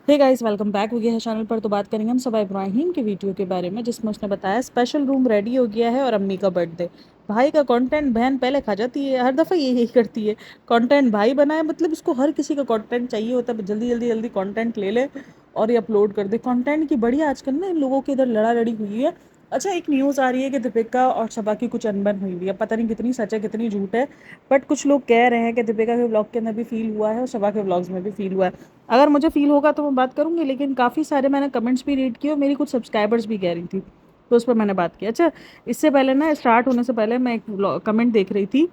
Hey guys, welcome back हो गया है चैनल पर। तो बात करेंगे हम सबा इब्राहिम के वीडियो के बारे में, जिसमें उसने बताया स्पेशल रूम रेडी हो गया है और अम्मी का बर्थडे। भाई का कंटेंट बहन पहले खा जाती है, हर दफ़ा यही करती है। कंटेंट भाई बनाए, मतलब इसको हर किसी का कंटेंट चाहिए होता है, जल्दी जल्दी जल्दी कंटेंट ले ले और ये अपलोड कर दे। कंटेंट की बढ़िया आजकल ना इन लोगों के इधर लड़ा लड़ी हुई है। अच्छा, एक न्यूज़ आ रही है कि दीपिका और सबा की कुछ अनबन हुई हुई है, पता नहीं कितनी सच है कितनी झूठ है। बट कुछ लोग कह रहे हैं कि दीपिका के व्लॉग के अंदर भी फील हुआ है और सबा के व्लॉग्स में भी फील हुआ है। अगर मुझे फील होगा तो मैं बात करूंगी, लेकिन काफ़ी सारे मैंने कमेंट्स भी रीड किए और मेरी कुछ सब्सक्राइबर्स भी कह रही थी, तो उस पर मैंने बात की। अच्छा, इससे पहले ना, स्टार्ट होने से पहले मैं एक कमेंट देख रही थी,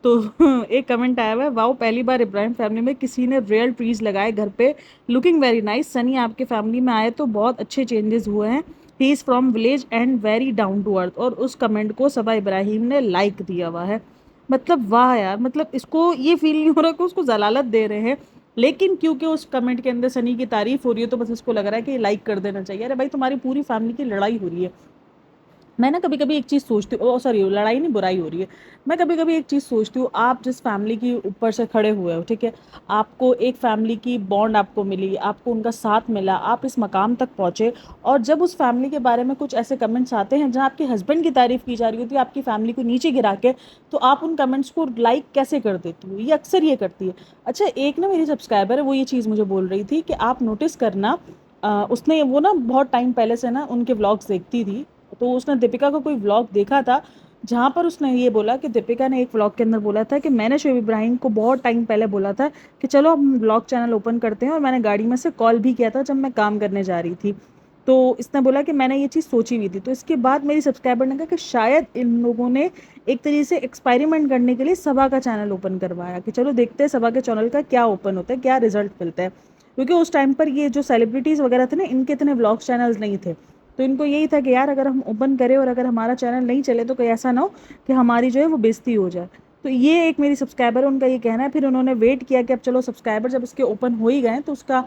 तो एक कमेंट आया हुआ है, वाओ पहली बार इब्राहिम फैमिली में किसी ने रियल ट्रीज लगाए घर पे, लुकिंग वेरी नाइस। सनी आपके फैमिली में आए तो बहुत अच्छे चेंजेस हुए हैं। He is from village and very down to earth. और उस कमेंट को सबा इब्राहिम ने लाइक दिया हुआ है। मतलब वाह यार, मतलब इसको ये फील नहीं हो रहा कि उसको जलालत दे रहे हैं, लेकिन क्योंकि उस कमेंट के अंदर सनी की तारीफ हो रही है तो बस इसको लग रहा है कि लाइक कर देना चाहिए। अरे भाई, तुम्हारी पूरी फैमिली की लड़ाई हो रही है। मैं ना कभी कभी एक चीज़ सोचती हूँ, ओ सॉरी, लड़ाई नहीं, बुराई हो रही है। मैं कभी कभी एक चीज़ सोचती हूँ, आप जिस फैमिली की ऊपर से खड़े हुए हो, ठीक है, आपको एक फैमिली की बॉन्ड आपको मिली, आपको उनका साथ मिला, आप इस मकाम तक पहुँचे, और जब उस फैमिली के बारे में कुछ ऐसे कमेंट्स आते हैं जहाँ आपके हस्बैंड की तारीफ की जा रही होती है आपकी फैमिली को नीचे गिरा के, तो आप उन कमेंट्स को लाइक कैसे कर देती हो? ये अक्सर ये करती है। अच्छा, एक ना मेरी सब्सक्राइबर है, वो ये चीज़ मुझे बोल रही थी कि आप नोटिस करना, उसने वो ना बहुत टाइम पहले से ना उनके व्लॉग्स देखती थी, तो उसने दीपिका का कोई व्लॉग देखा था जहाँ पर उसने ये बोला कि दीपिका ने एक व्लॉग के अंदर बोला था कि मैंने शोएब इब्राहिम को बहुत टाइम पहले बोला था कि चलो हम व्लॉग चैनल ओपन करते हैं, और मैंने गाड़ी में से कॉल भी किया था जब मैं काम करने जा रही थी। तो इसने बोला कि मैंने ये चीज़ सोची हुई थी। तो इसके बाद मेरी सब्सक्राइबर ने कहा कि शायद इन लोगों ने एक तरीके से एक्सपेरिमेंट करने के लिए सबा का चैनल ओपन करवाया कि चलो देखते हैं सबा के चैनल का क्या ओपन होता है, क्या रिजल्ट मिलता है। क्योंकि उस टाइम पर ये जो सेलिब्रिटीज़ वगैरह थे ना, इनके इतने व्लॉग चैनल्स नहीं थे। तो इनको यही था कि यार अगर हम ओपन करें और अगर हमारा चैनल नहीं चले तो कोई ऐसा ना हो कि हमारी जो है वो बेइज्जती हो जाए। तो ये एक मेरी सब्सक्राइबर, उनका ये कहना है। फिर उन्होंने वेट किया कि अब चलो सब्सक्राइबर जब इसके ओपन हो ही गए तो उसका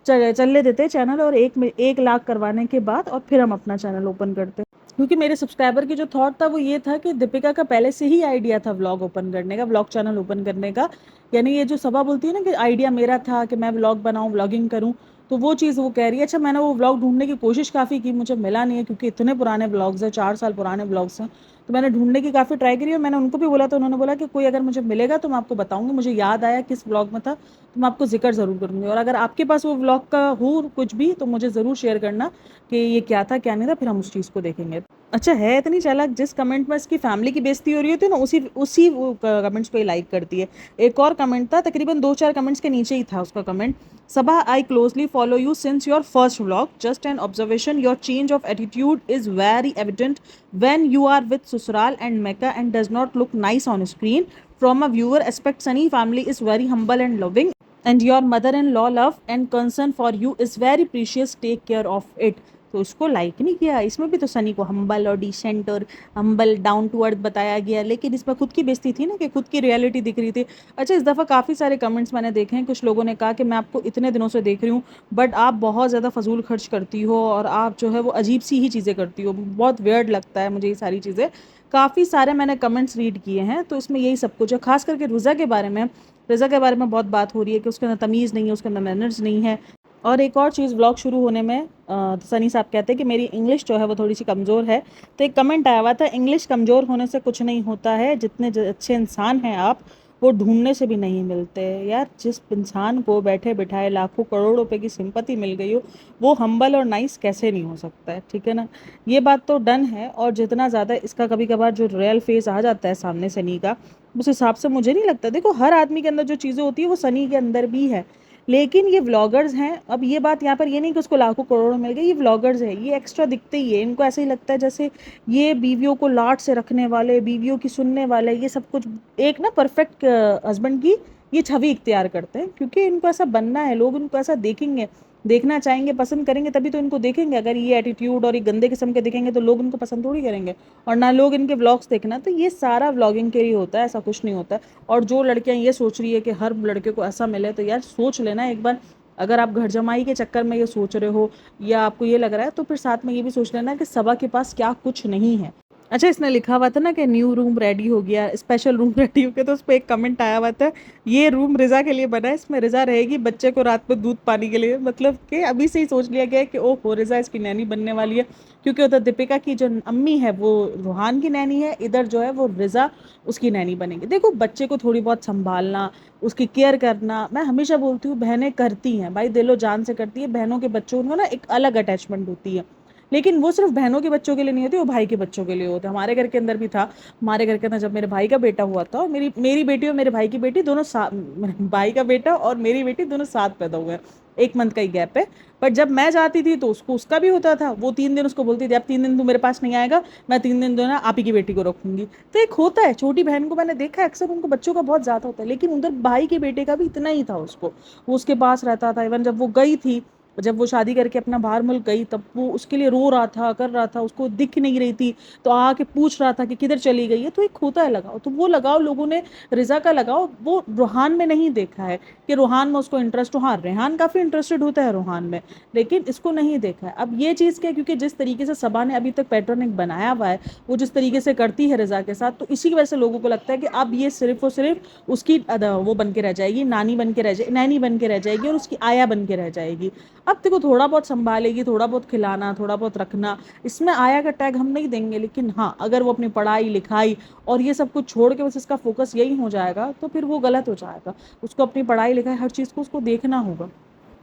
चलने देते हैं चैनल, और 1 लाख करवाने के बाद और फिर हम अपना चैनल ओपन करते हैं। क्योंकि मेरे सब्सक्राइबर की जो थॉट था वो ये था कि दीपिका का पहले से ही आइडिया था व्लॉग ओपन करने का, व्लॉग चैनल ओपन करने का। यानी ये जो सभा बोलती है ना कि आइडिया मेरा था कि मैं व्लॉग बनाऊं, व्लॉगिंग करूं, तो वो चीज़ वो कह रही है। अच्छा, मैंने वो व्लॉग ढूंढने की कोशिश काफ़ी की, मुझे मिला नहीं है, क्योंकि इतने पुराने व्लॉग्स हैं, 4 साल पुराने व्लॉग्स हैं। तो मैंने ढूंढने की काफ़ी ट्राई करी और मैंने उनको भी बोला, तो उन्होंने बोला कि कोई अगर मुझे मिलेगा तो मैं आपको बताऊंगी, मुझे याद आया किस व्लॉग में था तो मैं आपको जिक्र ज़रूर करूंगी। और अगर आपके पास वो व्लॉग का हो कुछ भी तो मुझे ज़रूर शेयर करना कि ये क्या था क्या नहीं था, फिर हम उस चीज़ को देखेंगे। अच्छा, है इतनी चालाक, जिस कमेंट में इसकी फैमिली की बेइज्जती हो रही होती है ना, उसी उसी वो कमेंट्स को ही लाइक करती है। एक और कमेंट था, तकरीबन 2-4 कमेंट्स के नीचे ही था उसका comment. Saba, I closely follow you since your first vlog, just an observation, your change of attitude is very evident when you are with Susral and Mecca and does not look nice on screen. From a viewer aspect, Sunny family is very humble and loving, and your mother-in-law love and concern for you is very precious. Take care of it. तो इसको like नहीं किया। इसमें भी तो सनी को humble और decent और हम्बल डाउन टू अर्थ बताया गया, लेकिन इसमें खुद की बेइज्जती थी ना, कि खुद की रियलिटी दिख रही थी। अच्छा, इस दफ़ा काफ़ी सारे कमेंट्स मैंने देखे हैं। कुछ लोगों ने कहा कि मैं आपको इतने दिनों से देख रही हूँ, बट आप बहुत ज़्यादा फजूल खर्च करती हो और आप जो है वो अजीब सी ही चीज़ें करती हो, बहुत वियर्ड लगता है मुझे ये सारी चीज़ें। काफ़ी सारे मैंने कमेंट्स रीड किए हैं, तो इसमें यही सब कुछ है। खास करके रज़ा के बारे में, रज़ा के बारे में बहुत बात हो रही है कि उसके अंदर तमीज़ नहीं है, उसके अंदर मैनर्स नहीं है। और एक और चीज़, व्लॉग शुरू होने में सनी साहब कहते हैं कि मेरी इंग्लिश जो है वो थोड़ी सी कमज़ोर है। तो एक कमेंट आया हुआ था, इंग्लिश कमज़ोर होने से कुछ नहीं होता है, जितने अच्छे इंसान हैं आप, वो ढूंढने से भी नहीं मिलते। यार, जिस इंसान को बैठे बिठाए लाखों करोड़ रुपए की सिंपत्ति मिल गई हो, वो हम्बल और नाइस कैसे नहीं हो सकता है? ठीक है ना, ये बात तो डन है। और जितना ज़्यादा इसका कभी कभार जो रियल फेस आ जाता है सामने सनी का, उस हिसाब से मुझे नहीं लगता। देखो, हर आदमी के अंदर जो चीज़ें होती है वो सनी के अंदर भी है, लेकिन ये व्लॉगर्स हैं। अब ये बात यहाँ पर ये नहीं कि उसको लाखों करोड़ों मिल गए, ये व्लॉगर्स है, ये एक्स्ट्रा दिखते ही है। इनको ऐसे ही लगता है जैसे ये बीवियों को लाड से रखने वाले, बीवियों की सुनने वाले, ये सब कुछ एक ना परफेक्ट हस्बैंड की ये छवि इख्तियार करते हैं, क्योंकि इनको ऐसा बनना है, लोग इनको ऐसा देखेंगे, देखना चाहेंगे, पसंद करेंगे, तभी तो इनको देखेंगे। अगर ये एटीट्यूड और ये गंदे किस्म के दिखेंगे तो लोग इनको पसंद थोड़ी करेंगे, और ना लोग इनके व्लॉग्स देखना। तो ये सारा व्लॉगिंग के लिए होता है, ऐसा कुछ नहीं होता है। और जो लड़कियां ये सोच रही है कि हर लड़के को ऐसा मिले, तो यार सोच लेना एक बार। अगर आप घर जमाई के चक्कर में ये सोच रहे हो या आपको ये लग रहा है, तो फिर साथ में ये भी सोच लेना कि सबा के पास क्या कुछ नहीं है। अच्छा, इसने लिखा हुआ था ना कि न्यू रूम रेडी हो गया, स्पेशल रूम रेडी हो गया, तो उस पे एक कमेंट आया हुआ था, ये रूम रिजा के लिए बना है, इसमें रिजा रहेगी बच्चे को रात में दूध पानी के लिए। मतलब कि अभी से ही सोच लिया गया है कि ओहो रिजा इसकी नैनी बनने वाली है, क्योंकि उधर दीपिका की जो अम्मी है वो रूहान की नैनी है, इधर जो है वो रिजा उसकी नैनी बनेगी। देखो बच्चे को थोड़ी बहुत संभालना, उसकी केयर करना, मैं हमेशा बोलती हूँ बहनें करती हैं भाई, दिलो जान से करती है। बहनों के बच्चों को ना एक अलग अटैचमेंट होती है, लेकिन वो सिर्फ बहनों के बच्चों के लिए नहीं होती, वो भाई के बच्चों के लिए होते हैं। हमारे घर के अंदर भी था, हमारे घर के अंदर जब मेरे भाई का बेटा हुआ था, और मेरी मेरी बेटी और मेरे भाई की बेटी दोनों साथ, मेरे भाई का बेटा और मेरी बेटी दोनों साथ पैदा हुए हैं, 1 मंथ का ही गैप है। पर जब मैं जाती थी तो उसको उसका भी होता था, वो 3 दिन उसको बोलती थी अब 3 दिन तू मेरे पास नहीं आएगा, मैं 3 दिन जो है ना आप ही की बेटी को रखूंगी। तो एक होता है, छोटी बहन को मैंने देखा है अक्सर उनको बच्चों का बहुत ज्यादा होता है, लेकिन उधर भाई के बेटे का भी इतना ही था उसको, वो उसके पास रहता था। इवन जब वो गई थी, जब वो शादी करके अपना बाहर मुल्क गई, तब वो उसके लिए रो रहा था, कर रहा था, उसको दिख नहीं रही थी, तो आके पूछ रहा था कि किधर चली गई है। तो एक होता है लगाव, तो वो लगाव लोगों ने, रिजा का लगाव वो रूहान में नहीं देखा है कि रूहान में उसको इंटरेस्ट हो। हाँ रेहान काफी इंटरेस्टेड होता है रूहान में, लेकिन इसको नहीं देखा है। अब ये चीज क्या, क्योंकि जिस तरीके से सबा ने अभी तक पैटर्न एक बनाया हुआ है, वो जिस तरीके से करती है रिजा के साथ, तो इसी की वजह से लोगों को लगता है कि अब ये सिर्फ और सिर्फ उसकी वो बन के रह जाएगी, नानी बन के रह जाएगी, नैनी बन के रह जाएगी, और उसकी आया बन के रह जाएगी। अब देखो थोड़ा बहुत संभालेगी, थोड़ा बहुत खिलाना, थोड़ा बहुत रखना, इसमें आया का टैग हम नहीं देंगे। लेकिन हाँ अगर वो अपनी पढ़ाई लिखाई और ये सब कुछ छोड़ के बस इसका फोकस यही हो जाएगा, तो फिर वो गलत हो जाएगा। उसको अपनी पढ़ाई लिखाई हर चीज़ को उसको देखना होगा,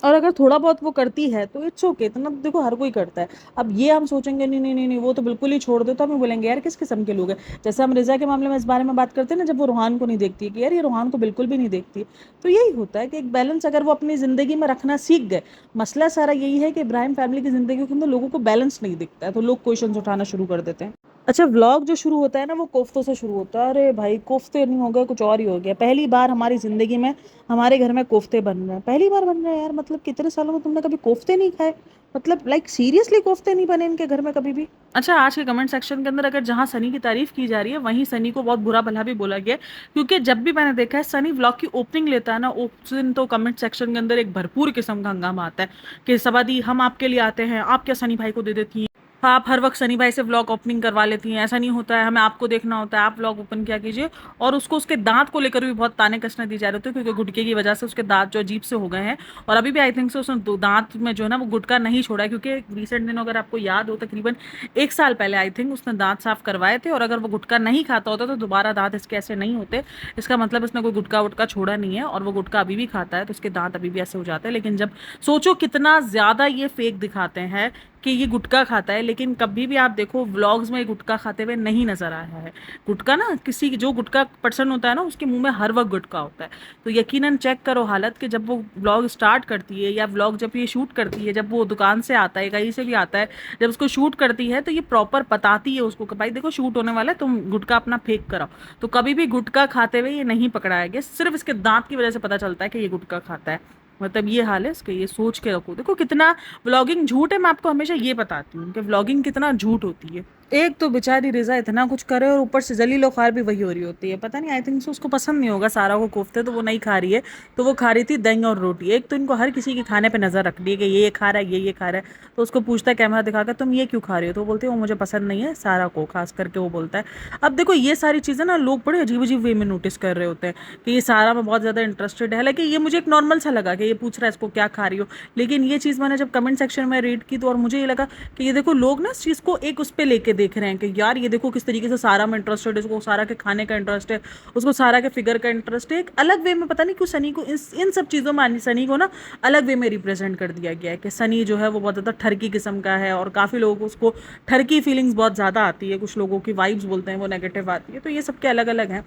और अगर थोड़ा बहुत वो करती है तो इट्स ओके, इतना तो देखो हर कोई करता है। अब ये हम सोचेंगे नहीं नहीं नहीं नहीं वो तो बिल्कुल ही छोड़ दे, तो हमें बोलेंगे यार किस किस्म के लोग हैं। जैसे हम रिजा के मामले में इस बारे में बात करते हैं ना, जब वो रूहान को नहीं देखती है कि यार ये रूहान को बिल्कुल भी नहीं देखती, तो यही होता है कि एक बैलेंस अगर वो अपनी जिंदगी में रखना सीख गए। मसला सारा यही है कि इब्राहिम फैमिली की जिंदगी के अंदर लोगों को बैलेंस नहीं दिखता है, तो लोग क्वेश्चंस उठाना शुरू कर देते हैं। अच्छा, व्लॉग जो शुरू होता है ना वो कोफ्तों से शुरू होता है। अरे भाई कोफ्ते नहीं हो गए, कुछ और ही हो गया। पहली बार हमारी जिंदगी में हमारे घर में कोफ्ते बन रहे हैं, पहली बार बन रहे हैं यार। मतलब कितने सालों में तुमने कभी कोफ्ते नहीं खाए? मतलब लाइक सीरियसली कोफ्ते नहीं बने इनके घर में कभी भी? अच्छा, आज के कमेंट सेक्शन के अंदर अगर जहां सनी की तारीफ की जा रही है, वहीं सनी को बहुत बुरा भला भी बोला गया है। क्योंकि जब भी मैंने देखा है सनी व्लॉग की ओपनिंग लेता है ना, उस दिन तो कमेंट सेक्शन के अंदर एक भरपूर किस्म का हंगामा आता है कि सबादी हम आपके लिए आते हैं, आप क्या सनी भाई को दे देती हैं, आप हर वक्त सनी भाई से व्लॉग ओपनिंग करवा लेती हैं, ऐसा नहीं होता है, हमें आपको देखना होता है, आप व्लॉग ओपन किया कीजिए। और उसको उसके दांत को लेकर भी बहुत ताने कसने दी जा रहे थे, क्योंकि गुटके की वजह से उसके दांत जो अजीब से हो गए हैं। और अभी भी आई थिंक से उसने दांत में जो है ना वो गुटका नहीं छोड़ा है, क्योंकि रिसेंट दिनों अगर आपको याद हो तकरीबन 1 साल पहले आई थिंक उसने दांत साफ करवाए थे, और अगर वो गुटका नहीं खाता होता तो दोबारा दांत इसके ऐसे नहीं होते। इसका मतलब इसने कोई गुटका वुटका छोड़ा नहीं है, और वो गुटका अभी भी खाता है तो उसके दांत अभी भी ऐसे हो जाते हैं। लेकिन जब सोचो कितना ज्यादा ये फेक दिखाते हैं कि ये गुटखा खाता है, लेकिन कभी भी आप देखो व्लॉग्स में गुटखा खाते हुए नहीं नजर आया है। गुटखा ना किसी जो गुटखा पर्सन होता है ना उसके मुंह में हर वक्त गुटखा होता है। तो यकीनन चेक करो हालत कि जब वो व्लॉग स्टार्ट करती है, या व्लॉग जब ये शूट करती है, जब वो दुकान से आता है कहीं से भी आता है, जब उसको शूट करती है तो ये प्रॉपर बताती है उसको कि भाई देखो शूट होने वाला है, तुम गुटखा अपना फेंक कराओ। तो कभी भी गुटखा खाते हुए ये नहीं पकड़ाया गया, सिर्फ इसके दांत की वजह से पता चलता है कि ये गुटखा खाता है। मतलब ये हाल है इसके, ये सोच के रखो। देखो कितना व्लॉगिंग झूठ है, मैं आपको हमेशा ये बताती हूँ कि व्लॉगिंग कितना झूठ होती है। एक तो बेचारी रिजा इतना कुछ करे, और ऊपर से जलीलो ख्वार भी वही हो रही होती है। पता नहीं आई थिंक उसको पसंद नहीं होगा सारा को कोफ्ते, तो वो नहीं खा रही है, तो वो खा रही थी दही और रोटी। एक तो इनको हर किसी के खाने पे नजर रखती है कि ये खा रहा है, ये खा रहा है। तो उसको पूछता है कैमरा दिखाकर तुम ये क्यों खा रही हो, तो वो बोलती है वो मुझे पसंद नहीं है, सारा को खास करके वो बोलता है। अब देखो ये सारी चीजें ना लोग बड़े अजीब अजीब वे में नोटिस कर रहे होते हैं कि ये सारा में बहुत ज्यादा इंटरेस्टेड है। लेकिन ये मुझे एक नॉर्मल सा लगा कि ये पूछ रहा है इसको क्या खा रही हो। लेकिन ये चीज़ मैंने जब कमेंट सेक्शन में रीड की तो और मुझे ये लगा कि ये देखो लोग ना इस चीज़ को एक उस पर लेके देख रहे हैं कि यार ये देखो किस तरीके से सारा में इंटरेस्टेड है, उसको सारा के खाने का इंटरेस्ट है, उसको सारा के फिगर का इंटरेस्ट है। एक अलग वे में पता नहीं क्यों सनी को इन सब चीज़ों में सनी को ना अलग वे में रिप्रेजेंट कर दिया गया है कि सनी जो है वो बहुत ज़्यादा ठरकी किस्म का है, और काफ़ी लोगों को उसको ठरकी फीलिंग्स बहुत ज़्यादा आती है, कुछ लोगों की वाइब्स बोलते हैं वो नेगेटिव आती है। तो ये सबके अलग अलग हैं।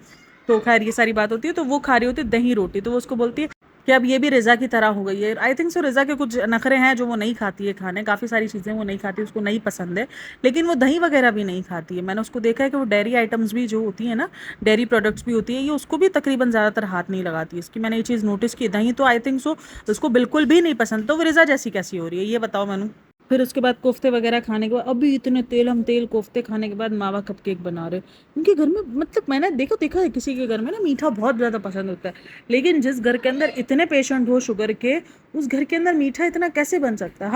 तो खैर ये सारी बात होती है। तो वो खा रही होती है दही रोटी, तो वो उसको बोलती है कि अब ये भी रिजा की तरह हो गई है। आई थिंक सो रिजा के कुछ नखरे हैं जो वो नहीं खाती है खाने, काफ़ी सारी चीज़ें वो नहीं खाती, उसको नहीं पसंद है। लेकिन वो दही वगैरह भी नहीं खाती है। मैंने उसको देखा है कि वो डेयरी आइटम्स भी जो होती है ना, डेयरी प्रोडक्ट्स भी होती है, ये उसको भी तकरीबन ज़्यादातर हाथ नहीं लगाती इसकी। मैंने ये चीज़ नोटिस की। दही तो आई थिंक सो उसको बिल्कुल भी नहीं पसंद। तो वो रिजा जैसी कैसी हो रही है ये बताओ मैनू। फिर उसके बाद कोफ्ते वगैरह खाने के बाद, अभी इतने तेल हम तेल कोफ्ते खाने के बाद मावा कपकेक बना रहे उनके घर में। मतलब मैंने देखा है किसी के घर में ना मीठा बहुत ज़्यादा पसंद होता है, लेकिन जिस घर के अंदर इतने पेशेंट हो शुगर के, उस घर के अंदर मीठा इतना कैसे बन सकता है?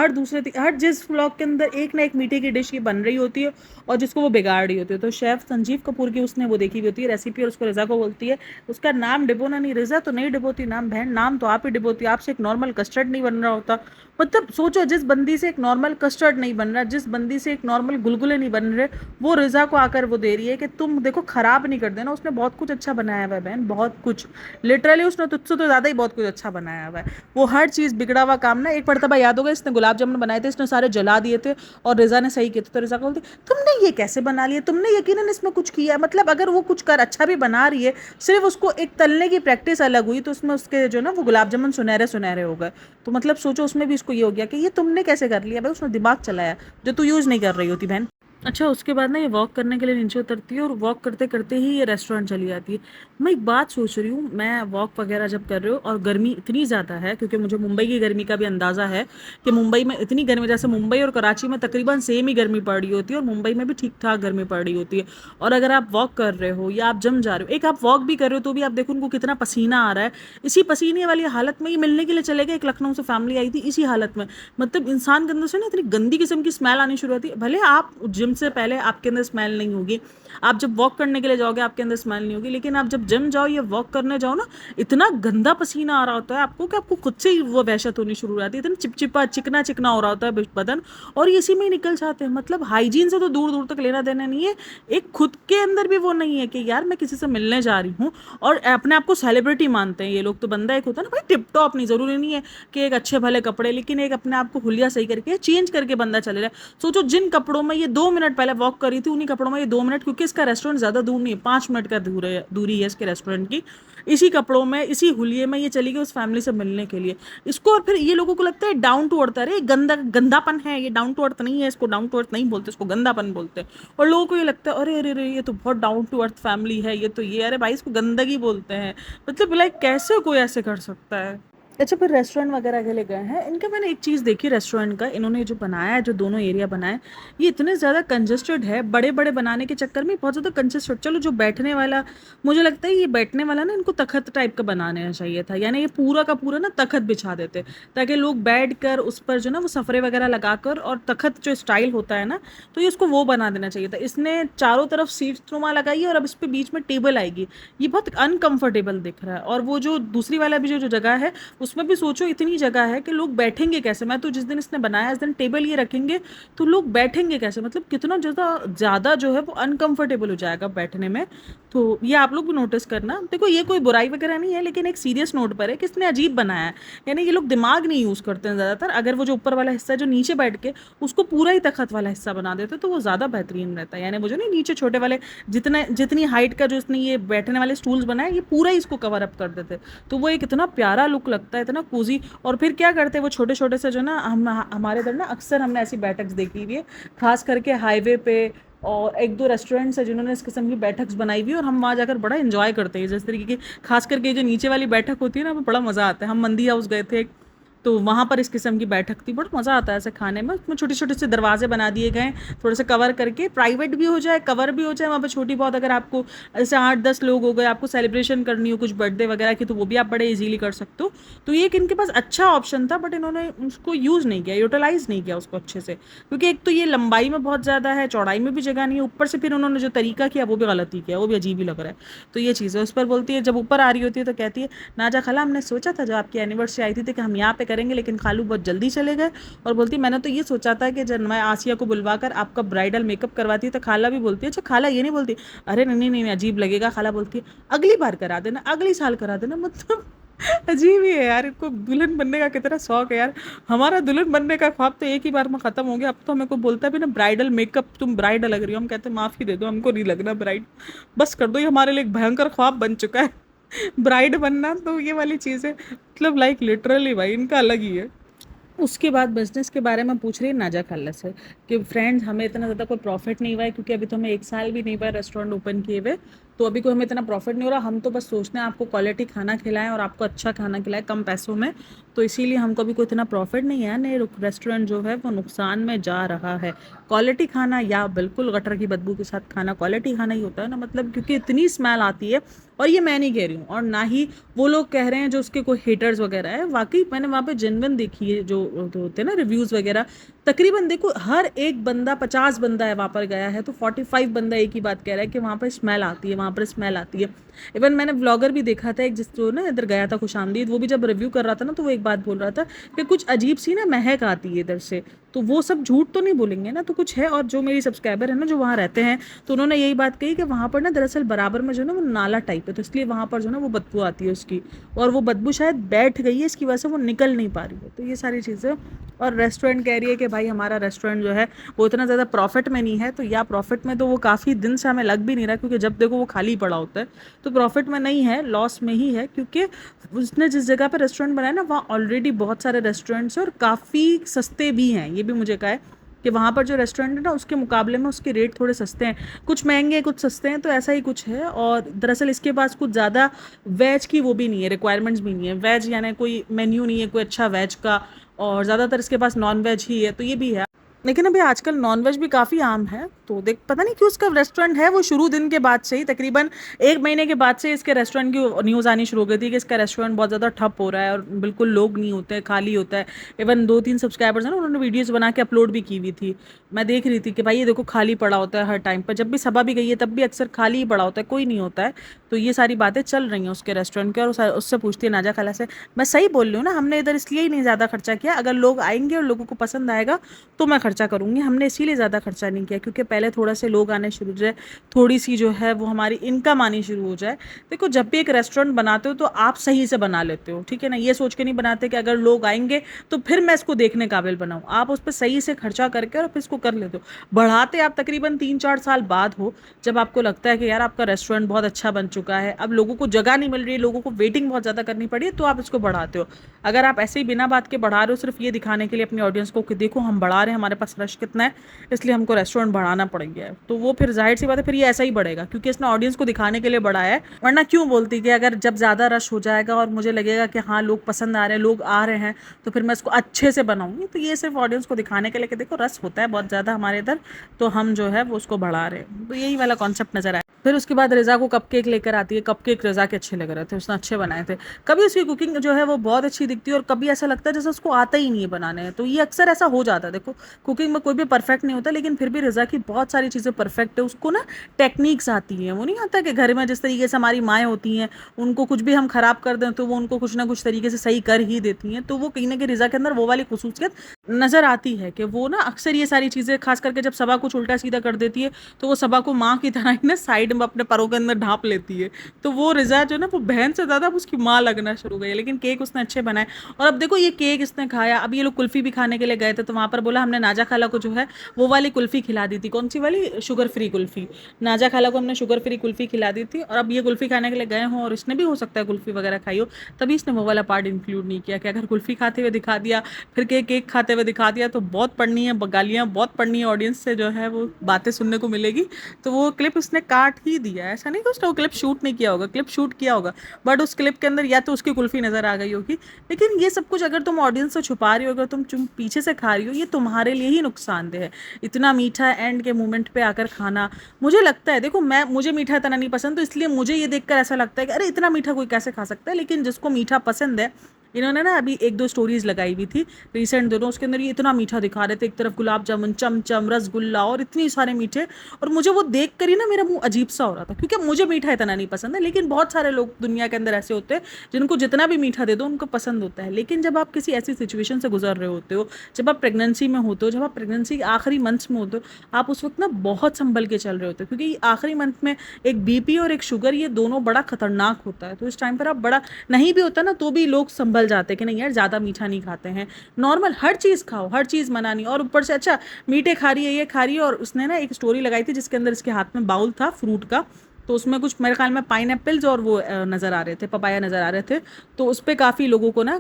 हर जिस व्लॉग के अंदर एक ना एक मीठे की डिश की बन रही होती है और जिसको वो बिगाड़ रही होती है। तो शेफ संजीव कपूर की उसने वो देखी हुई होती है रेसिपी और उसको रिजा को बोलती है उसका नाम डिबोना नहीं, रिजा तो नहीं डिबोती नाम, बहन नाम तो आप ही डिबोती, आपसे एक नॉर्मल कस्टर्ड नहीं बन रहा होता। मतलब सोचो, जिस बंदी से एक नॉर्मल कस्टर्ड नहीं बन रहा, जिस बंदी से एक नॉर्मल गुलगुले नहीं बन रहे, वो रिजा को आकर वो दे रही है कि तुम देखो खराब नहीं कर देना। उसने बहुत कुछ अच्छा बनाया हुआ है बहन, बहुत कुछ, लिटरली उसने तुझसे तो ज्यादा ही बहुत कुछ अच्छा बनाया हुआ है। वो हर चीज बिगड़ा हुआ काम ना, एक मरतबा याद होगा इसने गुलाब जामुन बनाए थे, इसने सारे जला दिए थे और रिजा ने सही किए थे, तो रिजा को बोलती तुमने ये कैसे बना लिया, तुमने यकीनन इसमें कुछ किया है। मतलब अगर वो कुछ कर अच्छा भी बना रही है, सिर्फ उसको एक तलने की प्रैक्टिस अलग हुई तो उसमें उसके जो ना वो गुलाब जामुन सुनहरे सुनहरे हो गए। तो मतलब सोचो उसमें भी इसको ये हो गया कि ये तुमने कैसे कर लिया भाई, उसने दिमाग चलाया जो तू यूज नहीं कर रही होती बहन। अच्छा, उसके बाद ना ये वॉक करने के लिए नीचे उतरती है और वॉक करते करते ही ये रेस्टोरेंट चली जाती है। मैं एक बात सोच रही हूँ, मैं वॉक वगैरह जब कर रही हूँ और गर्मी इतनी ज़्यादा है, क्योंकि मुझे मुंबई की गर्मी का भी अंदाज़ा है कि मुंबई में इतनी गर्मी, जैसे मुंबई और कराची में तकरीबन सेम ही गर्मी पड़ रही होती है और मुंबई में भी ठीक ठाक गर्मी पड़ रही होती है। और अगर आप वॉक कर रहे हो या आप जिम जा रहे हो, एक आप वॉक भी कर रहे हो तो भी आप देखो उनको कितना पसीना आ रहा है। इसी पसीने वाली हालत में ये मिलने के लिए चले गए, एक लखनऊ से फैमिली आई थी इसी हालत में। मतलब इंसान के अंदर से ना इतनी गंदी किस्म की स्मेल आनी शुरू होती है। भले आप जिम से पहले आपके अंदर स्मेल नहीं होगी, आप जब वॉक करने के लिए जाओगे आपके अंदर स्मेल नहीं होगी, लेकिन आप जब जिम जाओ या वॉक करने जाओ ना, इतना गंदा पसीना आ रहा होता है आपको कि आपको खुद से ही वो वहशत होनी शुरू हो जाती है। इतना चिपचिपा चिकना चिकना हो रहा होता है बदन, और ये इसी में ही निकल जाते हैं। मतलब हाइजीन से तो दूर दूर तक लेना देना नहीं है, एक खुद के अंदर भी वो नहीं है कि यार मैं किसी से मिलने जा रही हूँ, और अपने आप को सेलिब्रिटी मानते हैं ये लोग। तो बंदा एक होता है ना भाई टिप टॉप, नहीं जरूरी नहीं है कि एक अच्छे भले कपड़े, लेकिन एक अपने आप को हुलिया सही करके चेंज करके बंदा चले जाए। सोचो जिन कपड़ों में ये 2 मिनट पहले वॉक करी थी, उन्हीं कपड़ों में ये 2 मिनट, क्योंकि इसका रेस्टोरेंट ज्यादा दूर नहीं है, 5 मिनट का दूरी है इसके रेस्टोरेंट की, इसी कपड़ों में इसी हुलिये में ये चली गई उस फैमिली से मिलने के लिए। इसको, और फिर ये लोगों को लगता है डाउन टू अर्थ, अरे गंदापन है ये, डाउन टू अर्थ नहीं है, इसको डाउन टू अर्थ नहीं बोलते, इसको गंदापन बोलते हैं। और लोगों को ये लगता है अरे अरे अरे ये तो बहुत डाउन टू अर्थ फैमिली है, ये तो ये, अरे भाई इसको गंदगी बोलते हैं। मतलब लाइक कैसे कोई ऐसे कर सकता है। अच्छा, फिर रेस्टोरेंट वगैरह के लिए गए हैं इनका, मैंने एक चीज़ देखी रेस्टोरेंट का, इन्होंने जो बनाया है, जो दोनों एरिया बनाए, ये इतने ज़्यादा कंजेस्टेड है, बड़े बड़े बनाने के चक्कर में बहुत ज़्यादा कंजेस्टेड। चलो जो बैठने वाला, मुझे लगता है ये बैठने वाला ना इनको तखत टाइप का बनाना चाहिए था, यानी ये पूरा का पूरा ना तखत बिछा देते ताकि लोग बैठ कर उस पर जो ना वो सफरे वगैरह लगाकर, और तखत जो स्टाइल होता है ना, तो ये उसको वो बना देना चाहिए था। इसने चारों तरफ सीट नुमा लगाई है और अब इस पर बीच में टेबल आएगी, ये बहुत अनकंफर्टेबल दिख रहा है। और वो जो दूसरी वाला भी जो जगह है उसमें भी सोचो इतनी जगह है कि लोग बैठेंगे कैसे। मैं तो जिस दिन इसने बनाया इस दिन टेबल ये रखेंगे तो लोग बैठेंगे कैसे, मतलब कितना ज़्यादा ज़्यादा जो है वो अनकंफर्टेबल हो जाएगा बैठने में। तो ये आप लोग भी नोटिस करना। देखो ये कोई बुराई वगैरह नहीं है, लेकिन एक सीरियस नोट पर है कि इसने अजीब बनाया है, यानी ये लोग दिमाग नहीं यूज़ करते हैं ज़्यादातर। अगर वो जो ऊपर वाला हिस्सा है जो नीचे बैठ के उसको पूरा ही तखत वाला हिस्सा बना देते तो वो ज़्यादा बेहतरीन रहता है। यानी वो जो नहीं नीचे छोटे वाले जितनी हाइट का जो इसने ये बैठने वाले स्टूल्स बनाए, ये पूरा ही इसको कवर अप कर देते, तो वो एक इतना प्यारा लुक लगता है, इतना कोजी। और फिर क्या करते हैं वो छोटे छोटे से जो ना, हमारे इधर ना अक्सर हमने ऐसी बैठक देखी हुई है, खास करके हाईवे पे, और एक दो रेस्टोरेंट्स है जिन्होंने इस किस्म की बैठक्स बनाई हुई है, और हम वहाँ जाकर बड़ा एंजॉय करते हैं जिस तरीके की। खास करके जो नीचे वाली बैठक होती है ना, वो बड़ा मज़ा आता है। हम मंदी हाउस गए थे तो वहाँ पर इस किस्म की बैठक थी, बड़ा मज़ा आता है ऐसे खाने में। उसमें छोटे छोटे से दरवाजे बना दिए गए, थोड़े से कवर करके, प्राइवेट भी हो जाए कवर भी हो जाए वहाँ पर छोटी बहुत। अगर आपको ऐसे 8-10 लोग हो गए, आपको सेलिब्रेशन करनी हो कुछ बर्थडे वगैरह की, तो वो भी आप बड़े इजीली कर सकते हो। तो ये एक इनके पास अच्छा ऑप्शन था, बट इन्होंने उसको यूज़ नहीं किया, यूटिलाइज़ नहीं किया उसको अच्छे से, क्योंकि एक तो ये लंबाई में बहुत ज़्यादा है, चौड़ाई में भी जगह नहीं है, ऊपर से फिर उन्होंने जो तरीका किया वो भी गलत ही किया, वो भी अजीब ही लग रहा है। तो ये चीज़ है। उस पर बोलती है, जब ऊपर आ रही होती है तो कहती है, नाजा खाला हमने सोचा था जब आपकी एनिवर्सरी आई थी कि हम यहाँ पे करेंगे, लेकिन खालू बहुत जल्दी चले गए। और बोलती मैंने तो ये सोचा था कि जब मैं आसिया को बुलवाकर आपका ब्राइडल मेकअप करवाती, तो खाला भी बोलती है, अच्छा खाला ये नहीं बोलती अरे नहीं नहीं नहीं अजीब लगेगा, खाला बोलती है अगली बार करा देना, अगली साल करा देना। मतलब अजीब ही है यार, इनको दुल्हन बनने का कितना शौक है यार। हमारा दुल्हन बनने का ख्वाब तो एक ही बार में खत्म हो गया। अब तो हमें को बोलता है भी ना ब्राइडल मेकअप, तुम ब्राइड लग रही हो, हम कहते हैं माफ़ी दे दो, हमको नहीं लगना ब्राइड, बस कर दो, ये हमारे लिए एक भयंकर ख्वाब बन चुका है ब्राइड बनना। तो ये वाली चीज़ है, मतलब लाइक लिटरली भाई इनका अलग ही है। उसके बाद बिजनेस के बारे में पूछ रही है नाजा खाला से कि फ्रेंड्स हमें इतना ज़्यादा कोई प्रॉफिट नहीं हुआ है, क्योंकि अभी तो हमें 1 साल भी नहीं हुआ रेस्टोरेंट ओपन किए हुए, तो अभी कोई हमें इतना प्रॉफिट नहीं हो रहा, हम तो बस सोचते हैं आपको क्वालिटी खाना खिलाएं और आपको अच्छा खाना खिलाएं कम पैसों में, तो इसीलिए हमको अभी कोई इतना प्रॉफिट नहीं है। नहीं, रेस्टोरेंट जो है वो नुकसान में जा रहा है। क्वालिटी खाना या बिल्कुल गटर की बदबू के साथ खाना क्वालिटी खाना ही होता है ना, मतलब क्योंकि इतनी स्मेल आती है। और ये मैं नहीं कह रही हूँ, और ना ही वो लोग कह रहे हैं जो उसके कोई हेटर्स वगैरह है, वाकई मैंने वहाँ पे जेन्युइन देखी है जो होते हैं ना रिव्यूज़ वगैरह। तकरीबन देखो हर एक बंदा, 50 बंदा है वहाँ पर गया है तो 45 बंदा एक ही बात कह रहा है कि वहाँ पर स्मेल आती है, वहाँ पर स्मेल आती है। इवन मैंने व्लॉगर भी देखा था एक, जिस जो ना इधर गया था खुशामदीद, वो भी जब रिव्यू कर रहा था ना तो वो एक बात बोल रहा था कि कुछ अजीब सी ना महक आती है इधर से। तो वो सब झूठ तो नहीं बोलेंगे ना, तो कुछ है। और जो मेरी सब्सक्राइबर है ना जो वहाँ रहते हैं, तो उन्होंने यही बात कही कि वहाँ पर ना दरअसल बराबर में जो है ना वो नाला टाइप है, तो इसलिए वहाँ पर जो है ना वो बदबू आती है उसकी, और वो बदबू शायद बैठ गई है इसकी वजह से वो निकल नहीं पा रही है। तो ये सारी चीज़ें। और रेस्टोरेंट कह रही है कि भाई हमारा रेस्टोरेंट जो है वो इतना ज़्यादा प्रॉफिट में नहीं है, तो या प्रॉफिट में तो वो काफ़ी दिन से हमें लग भी नहीं रहा, क्योंकि जब देखो वो खाली पड़ा होता है। तो प्रॉफिट में नहीं है, लॉस में ही है, क्योंकि उसने जिस जगह पर रेस्टोरेंट बनाया ना वहाँ ऑलरेडी बहुत सारे रेस्टोरेंट्स हैं और काफ़ी सस्ते भी हैं। ये भी मुझे कहा है कि वहाँ पर जो रेस्टोरेंट है ना उसके मुकाबले में उसके रेट थोड़े सस्ते हैं, कुछ महंगे हैं कुछ सस्ते हैं, तो ऐसा ही कुछ है। और दरअसल इसके पास कुछ ज़्यादा वेज की वो भी नहीं है, रिक्वायरमेंट्स भी नहीं है, वेज यानी कोई मेन्यू नहीं है कोई अच्छा वेज का, और ज़्यादातर इसके पास नॉन वेज ही है, तो ये भी है। लेकिन अभी आजकल नॉनवेज भी काफ़ी आम है, तो देख पता नहीं क्यों उसका रेस्टोरेंट है वो शुरू दिन के बाद से ही, तकरीबन 1 महीने के बाद से इसके रेस्टोरेंट की न्यूज़ आनी शुरू हो गई थी कि इसका रेस्टोरेंट बहुत ज़्यादा ठप हो रहा है और बिल्कुल लोग नहीं होते हैं, खाली होता है। इवन 2-3 सब्सक्राइबर्स हैं ना, उन्होंने वीडियोज़ बना के अपलोड भी की हुई थी। मैं देख रही थी कि भाई ये देखो खाली पड़ा होता है हर टाइम पर, जब भी सभा भी गई है तब भी अक्सर खाली ही पड़ा होता है, कोई नहीं होता है। तो ये सारी बातें चल रही हैं उसके रेस्टोरेंट की, और उससे पूछती है नाजा खाला से, मैं सही बोल रही हूँ ना, हमने इधर इसलिए ही नहीं ज़्यादा खर्चा किया, अगर लोग आएंगे और लोगों को पसंद आएगा तो मैं खर्चा करूँगी, हमने इसीलिए ज़्यादा खर्चा नहीं किया क्योंकि पहले थोड़ा से लोग आने शुरू हो जाए, थोड़ी सी जो है वो हमारी इनकम आनी शुरू हो जाए। देखो जब भी एक रेस्टोरेंट बनाते हो तो आप सही से बना लेते हो, ठीक है ना, ये सोच के नहीं बनाते कि अगर लोग आएंगे तो फिर मैं इसको देखने काबिल बनाऊँ, आप उस पर सही से खर्चा करके और फिर इसको कर लेते हो। बढ़ाते आप तकरीबन 3-4 साल बाद हो, जब आपको लगता है कि यार आपका रेस्टोरेंट बहुत अच्छा बन चुका है, अब लोगों को जगह नहीं मिल रही है, लोगों को वेटिंग बहुत ज़्यादा करनी पड़ी है, तो आप इसको बढ़ाते हो। अगर आप ऐसे ही बिना बात के बढ़ा रहे हो सिर्फ ये दिखाने के लिए अपनी ऑडियंस को कि देखो हम बढ़ा रहे हैं, हमारे पास रश कितना है, इसलिए हमको रेस्टोरेंट बढ़ाना पड़ गया है, तो वो फिर जाहिर सी बात है फिर ये ऐसा ही बढ़ेगा, क्योंकि इसने ऑडियंस को दिखाने के लिए बढ़ाया है। वरना क्यों बोलती कि अगर जब ज़्यादा रश हो जाएगा और मुझे लगेगा कि हाँ लोग पसंद आ रहे हैं, लोग आ रहे हैं, तो फिर मैं इसको अच्छे से बनाऊंगी। तो ये सिर्फ ऑडियंस को दिखाने के लिए कि देखो रस होता है बहुत ज़्यादा हमारे इधर, तो हम जो है वो उसको बढ़ा रहे हैं, तो यही वाला कॉन्सेप्ट नजर आया। फिर उसके बाद रिज़ा को कपकेक लेकर आती है, कपकेक रिज़ा के अच्छे लग रहे थे, उसने अच्छे बनाए थे। कभी उसकी कुकिंग जो है वो बहुत अच्छी दिखती है और कभी ऐसा लगता है जैसे उसको आता ही नहीं है बनाने, तो ये अक्सर ऐसा हो जाता है। देखो कुकिंग में कोई भी परफेक्ट नहीं होता, लेकिन फिर भी रिज़ा की बहुत सारी चीज़ें परफेक्ट है, उसको ना टेक्निक्स आती हैं। वो नहीं आता कि घर में जिस तरीके से हमारी माएँ होती हैं, उनको कुछ भी हम ख़राब कर दें तो वो उनको कुछ ना कुछ तरीके से सही कर ही देती हैं, तो वो कहीं ना कहीं रिज़ा के अंदर वो वाली खसूसियत नज़र आती है कि वो ना अक्सर ये सारी चीज़ें, खास करके जब सबा कुछ उल्टा सीधा कर देती है तो वो सबा को माँ की तरह ही ना साइड में अपने परों के अंदर ढांप लेती है। तो वो रिज़ा जो ना वो बहन से ज़्यादा उसकी माँ लगना शुरू हो गई है। लेकिन केक उसने अच्छे बनाए, और अब देखो ये केक इसने खाया, अब ये लोग कुल्फ़ी भी खाने के लिए गए थे, तो वहाँ पर बोला हमने नाजा खाला को जो है वो वाली कुल्फ़ी खिला दी थी। कौन सी वाली? Sugar free kulfi. नाजा खाला को हमने शुगर फ्री कुल्फ़ी खिला दी थी, और अब ये कुल्फ़ी खाने के लिए गए हों और इसने भी हो सकता है कुल्फ़ी वगैरह खाई हो, तभी इसने वो वाला पार्ट इंक्लूड नहीं किया कि अगर कुल्फ़ी खाते हुए दिखा दिया फिर केक खाते हुए दिखा दिया तो बहुत पढ़नी है, गालियाँ बहुत पढ़नी है, ऑडियंस से जो है वो बातें सुनने को मिलेगी। तो वो क्लिप उसने काट ही दिया, ऐसा नहीं कि उसने वो क्लिप शूट नहीं किया होगा, क्लिप शूट किया होगा, बट उस क्लिप के अंदर या तो उसकी कुल्फ़ी नज़र आ गई होगी। लेकिन ये सब कुछ अगर तुम ऑडियंस से छुपा रही हो, अगर तुम पीछे से खा रही हो, ये तुम्हारे लिए ही नुकसानदेह है। इतना मीठा एंड के मोमेंट पे आकर खाना, मुझे लगता है देखो मुझे मीठा इतना नहीं पसंद, तो इसलिए मुझे ये देखकर ऐसा लगता है कि अरे इतना मीठा कोई कैसे खा सकता है। लेकिन जिसको मीठा पसंद है, इन्होंने ना अभी 1-2 स्टोरीज लगाई हुई थी रिसेंट दिनों, उसके अंदर ये इतना मीठा दिखा रहे थे, एक तरफ गुलाब जामुन, चमचम, रसगुल्ला और इतनी सारे मीठे, और मुझे वो देख कर ही ना मेरा मुंह अजीब सा हो रहा था, क्योंकि मुझे मीठा इतना नहीं पसंद है। लेकिन बहुत सारे लोग दुनिया के अंदर ऐसे होते हैं जिनको जितना भी मीठा दे दो उनको पसंद होता है। लेकिन जब आप किसी ऐसी सिचुएशन से गुजर रहे होते हो, जब आप प्रेगनेंसी में होते हो, जब आप प्रेगनेंसी के आखिरी मंथ्स में होते हो, आप उस वक्त ना बहुत संभल के चल रहे होते हो, क्योंकि आखिरी मंथ में एक बीपी और एक शुगर, ये दोनों बड़ा खतरनाक होता है। तो इस टाइम पर आप बड़ा नहीं भी होता ना तो भी लोग संभल जाते हैं कि नहीं यार ज़्यादा मीठा नहीं खाते हैं, नॉर्मल हर चीज़ खाओ, हर चीज़ मना नहीं। और ऊपर से अच्छा मीठे खा रही है, ये खा रही है, और उसने ना एक स्टोरी लगाई थी जिसके अंदर इसके हाथ में बाउल था फ्रूट का, तो उसमें कुछ मेरे ख्याल में पाइनएप्पल्स और वो नज़र आ रहे थे, पपाया नज़र आ रहे थे। तो उस पर काफ़ी लोगों ने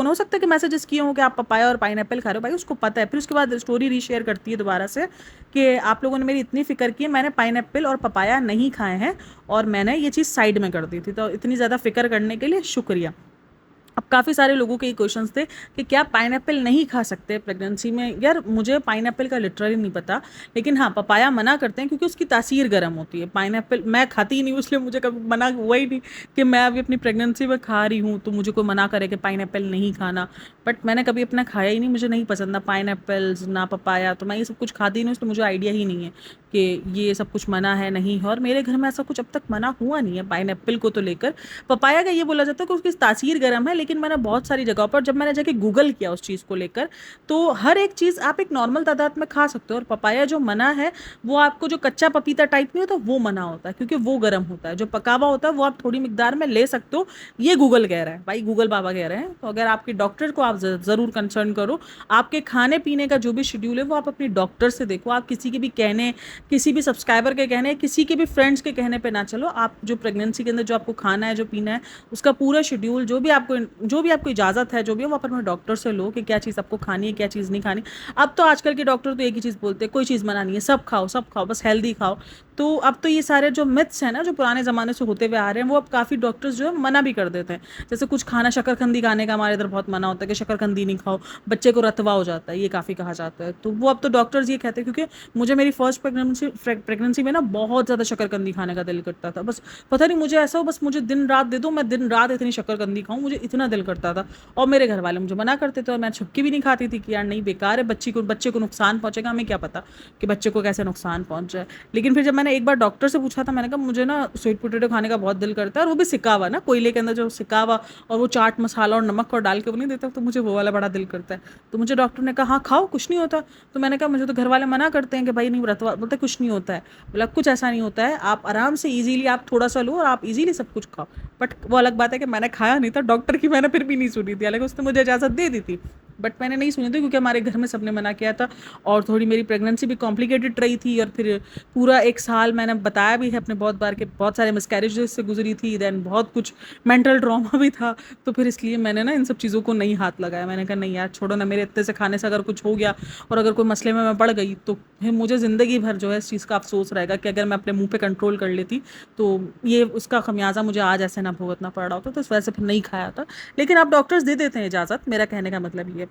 हो सकता है कि मैसेजेस किए हों कि आप पपाया और पाइनएप्पल खा रहे हो, भाई उसको पता है। फिर उसके बाद स्टोरी रीशेयर करती है दोबारा से कि आप लोगों ने मेरी इतनी फ़िक्र की, मैंने पाइनएप्पल और पपाया नहीं खाए हैं और मैंने ये चीज़ साइड में कर दी थी, तो इतनी ज़्यादा फ़िक्र करने के लिए शुक्रिया। अब काफ़ी सारे लोगों के ये क्वेश्चंस थे कि क्या पाइनएप्पल नहीं खा सकते प्रेगनेंसी में। यार मुझे पाइनएप्पल का लिटरली नहीं पता, लेकिन हाँ पपाया मना करते हैं क्योंकि उसकी तासीर गर्म होती है। पाइनएप्पल मैं खाती ही नहीं, इसलिए मुझे कभी मना हुआ ही नहीं कि मैं अभी अपनी प्रेगनेंसी में खा रही हूँ तो मुझे कोई मना करे कि पाइनएप्पल नहीं खाना। बट मैंने कभी अपना खाया ही नहीं, मुझे नहीं पसंद ना पाइनएप्पल्स ना पपाया, तो मैं ये सब कुछ खाती नहीं हूँ, तो मुझे आइडिया ही नहीं है कि ये सब कुछ मना है नहीं है। और मेरे घर में ऐसा कुछ अब तक मना हुआ नहीं है पाइनएप्पल को तो लेकर। पपाया का ये बोला जाता है कि उसकी तासीर गर्म है, लेकिन मैंने बहुत सारी जगहों पर जब मैंने जाके गूगल किया उस चीज़ को लेकर, तो हर एक चीज़ आप एक नॉर्मल तादाद में खा सकते हो। और पपाया जो मना है वो आपको जो कच्चा पपीता टाइप नहीं होता वो मना होता है, क्योंकि वो गर्म होता है। जो पका हुआ होता है वो आप थोड़ी मिकदार में ले सकते हो, ये गूगल कह रहा है भाई, गूगल बाबा कह रहे हैं। तो अगर आपके डॉक्टर को आप ज़रूर कंसर्न करो, आपके खाने पीने का जो भी शेड्यूल है वो आप अपनी डॉक्टर से देखो। आप किसी के भी कहने, किसी भी सब्सक्राइबर के कहने, किसी के भी फ्रेंड्स के कहने पे ना चलो। आप जो प्रेगनेंसी के अंदर जो आपको खाना है, जो पीना है, उसका पूरा शेड्यूल जो भी आपको इजाज़त है, जो भी है वो अपने डॉक्टर से लो कि क्या चीज़ आपको खानी है, क्या चीज़ नहीं खानी। अब तो आजकल के डॉक्टर तो एक ही चीज़ बोलते हैं, कोई चीज़ मना नहीं है, सब खाओ, बस हेल्दी खाओ। तो अब तो ये सारे जो मिथ्स हैं ना, जो पुराने ज़माने से होते हुए आ रहे हैं, वो अब काफ़ी डॉक्टर्स जो है मना भी कर देते हैं। जैसे कुछ खाना, शकरकंदी खाने का हमारे इधर बहुत मना होता है कि शकरकंदी नहीं खाओ, बच्चे को रतवा हो जाता है, ये काफ़ी कहा जाता है। तो वो अब तो डॉक्टर्स ये कहते हैं, क्योंकि मुझे मेरी फर्स्ट प्रेगनेंसी में ना बहुत ज़्यादा शकरकंदी खाने का दिल करता था। बस पता नहीं मुझे ऐसा हो, बस मुझे दिन रात दे दो, मैं दिन रात इतनी शकरकंदी खाऊं, मुझे इतना दिल करता था। और मेरे घर वाले मुझे मना करते थे और मैं छुपकी भी नहीं खाती थी कि यार नहीं, बेकार है, बच्चे को नुकसान पहुंचेगा, हमें क्या पता कि बच्चे को कैसे नुकसान पहुंच जाए। लेकिन फिर जब मैंने एक बार डॉक्टर से पूछा था, मैंने कहा मुझे ना स्वीट पोटैटो खाने का बहुत दिल करता है, और वो भी सिका हुआ ना, कोयले के अंदर जो सिका हुआ, और वो चाट मसाला और नमक और डाल के वो नहीं देता, तो मुझे वो वाला बड़ा दिल करता है। तो मुझे डॉक्टर ने कहा हाँ खाओ, कुछ नहीं होता। तो मैंने कहा मुझे तो घर वाले मना करते हैं कि भाई नहीं, व्रतवा बोलते कुछ नहीं होता है। बोला कुछ ऐसा नहीं होता है, आप आराम से ईजिली आप थोड़ा सा लो और आप ईजिली सब कुछ खाओ। बट वो अलग बात है कि मैंने खाया नहीं था, डॉक्टर की मैंने फिर भी नहीं सुनी थी, हालांकि उसने मुझे इजाज़त दे दी थी, बट मैंने नहीं सुनी थी क्योंकि हमारे घर में सबने मना किया था। और थोड़ी मेरी प्रेगनेंसी भी कॉम्प्लिकेटेड रही थी, और फिर पूरा 1 साल मैंने बताया भी है अपने बहुत बार कि बहुत सारे मिसकैरेजेस से गुजरी थी, देन बहुत कुछ मेंटल ट्रॉमा भी था। तो फिर इसलिए मैंने ना इन सब चीज़ों को नहीं हाथ लगाया। मैंने कहा नहीं यार छोड़ो ना, मेरे इतने से खाने से अगर कुछ हो गया और अगर कोई मसले में मैं पड़ गई तो फिर मुझे ज़िंदगी भर जो है इस चीज़ का अफसोस रहेगा कि अगर मैं अपने मुंह पे कंट्रोल कर लेती तो ये उसका खमियाजा मुझे आज ऐसे ना भुगतना पड़ रहा होता। तो इस वजह से फिर नहीं खाया था। लेकिन आप डॉक्टर्स दे देते हैं इजाज़त, मेरा कहने का मतलब ये।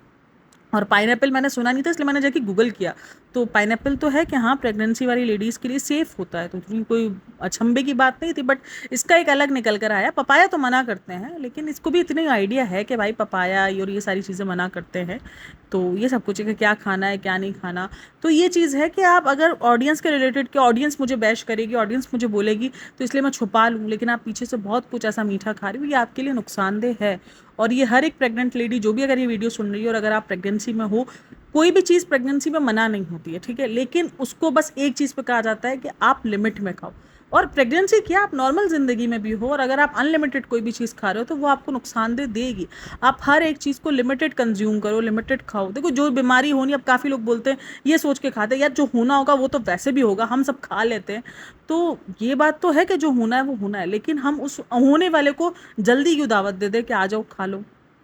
और पाइनएप्पल मैंने सुना नहीं था, इसलिए मैंने जाके गूगल किया। तो पाइनएप्पल तो है कि हाँ प्रेगनेंसी वाली लेडीज़ के लिए सेफ़ होता है, तो कोई अचंभे की बात नहीं थी। बट इसका एक अलग निकल कर आया। पपाया तो मना करते हैं, लेकिन इसको भी इतनी आइडिया है कि भाई पपाया और ये सारी चीज़ें मना करते हैं। तो ये सब कुछ है कि क्या खाना है क्या नहीं खाना। तो ये चीज़ है कि आप अगर ऑडियंस के रिलेटेड, कि ऑडियंस मुझे बैश करेगी, ऑडियंस मुझे बोलेगी, तो इसलिए मैं छुपा लूँ, लेकिन आप पीछे से बहुत कुछ ऐसा मीठा खा रही हो, ये आपके लिए नुकसानदेह है। और ये हर एक प्रेग्नेंट लेडी जो भी अगर ये वीडियो सुन रही है, और अगर आप प्रेगनेंसी में हो, कोई भी चीज़ प्रेगनेंसी में मना नहीं होती है, ठीक है, लेकिन उसको बस एक चीज़ पे कहा जाता है कि आप लिमिट में खाओ। और प्रेगनेंसी क्या, आप नॉर्मल ज़िंदगी में भी हो, और अगर आप अनलिमिटेड कोई भी चीज़ खा रहे हो तो वो आपको नुकसानदेह देगी। आप हर एक चीज़ को लिमिटेड कंज्यूम करो, लिमिटेड खाओ। देखो जो बीमारी होनी, अब काफ़ी लोग बोलते हैं ये सोच के खाते हैं यार जो होना होगा वो तो वैसे भी होगा, हम सब खा लेते हैं। तो ये बात तो है कि जो होना है वो होना है, लेकिन हम उस होने वाले को जल्दी क्यों दावत दे दे कि आ जाओ खा लो।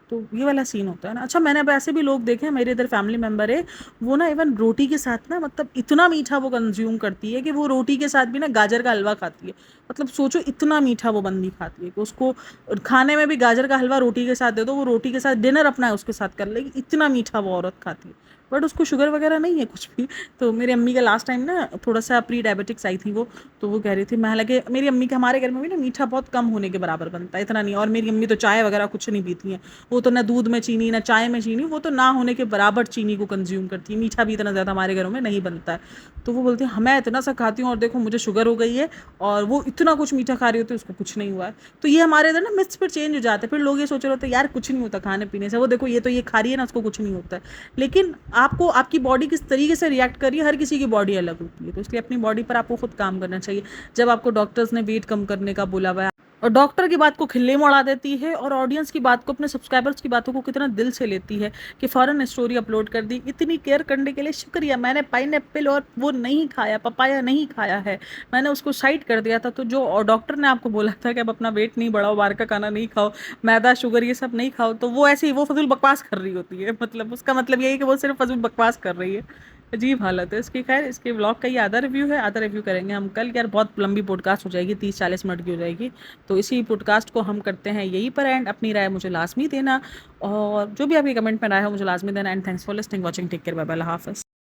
तो ये वाला सीन होता है ना। अच्छा मैंने अब ऐसे भी लोग देखे हैं, मेरे इधर फैमिली मेम्बर है, वो ना इवन रोटी के साथ ना, मतलब इतना मीठा वो कंज्यूम करती है कि वो रोटी के साथ भी ना गाजर का हलवा खाती है। मतलब सोचो इतना मीठा वो बंदी खाती है कि उसको खाने में भी गाजर का हलवा रोटी के साथ दे दो, वो रोटी के साथ डिनर अपना है उसके साथ कर लेगी, इतना मीठा वो औरत खाती है। बट उसको शुगर वगैरह नहीं है कुछ भी। तो मेरी अम्मी का लास्ट टाइम ना थोड़ा सा प्री डायबिटिक्स आई थी वो, तो वो कह रही थी, मैं हालांकि मेरी अम्मी के, हमारे घर में भी ना मीठा बहुत कम होने के बराबर बनता है, इतना नहीं। और मेरी अम्मी तो चाय वगैरह कुछ नहीं पीती हैं, वो तो ना दूध में चीनी ना चाय में चीनी, वो तो ना होने के बराबर चीनी को कंज्यूम करती है। मीठा भी इतना ज़्यादा हमारे घरों में नहीं बनता है। तो वो बोलती है मैं इतना सा खाती हूँ और देखो मुझे शुगर हो गई है, और वो इतना कुछ मीठा खा रही होती है उसको कुछ नहीं हुआ है। तो ये हमारे इधर ना मिथ्स पर चेंज हो जाते हैं। फिर लोग ये सोच रहे होते हैं यार कुछ नहीं होता खाने पीने से, वो देखो ये तो ये खा रही है ना, उसको कुछ नहीं होता है। लेकिन आपको आपकी बॉडी किस तरीके से रिएक्ट कर रही है, हर किसी की बॉडी अलग होती है। तो इसलिए अपनी बॉडी पर आपको खुद काम करना चाहिए। जब आपको डॉक्टर्स ने वेट कम करने का बोला हुआ है, और डॉक्टर की बात को खिल्ली में उड़ा देती है और ऑडियंस की बात को, अपने सब्सक्राइबर्स की बातों को कितना दिल से लेती है कि फ़ौरन स्टोरी अपलोड कर दी, इतनी केयर करने के लिए शुक्रिया, मैंने पाइनएप्पल और वो नहीं खाया, पपाया नहीं खाया है, मैंने उसको साइड कर दिया था। तो जो डॉक्टर ने आपको बोला था कि अब अपना वेट नहीं बढ़ाओ, बाहर का खाना नहीं खाओ, मैदा शुगर ये सब नहीं खाओ, तो वो ऐसे ही वो फजूल बकवास कर रही होती है। मतलब उसका मतलब यही कि वो सिर्फ फजूल बकवास कर रही है। अजीब हालत है इसकी। खैर, इसके व्लॉग का ये आधा रिव्यू है, आधा रिव्यू करेंगे हम कल। यार बहुत लंबी पॉडकास्ट हो जाएगी, 30-40 मिनट की हो जाएगी। तो इसी पॉडकास्ट को हम करते हैं यहीं पर एंड। अपनी राय मुझे लाजमी देना, और जो भी आपकी कमेंट में राय हो मुझे लाजमी देना। And thanks for listening, watching, take care, bye bye, अल्लाह हाफ़िज़।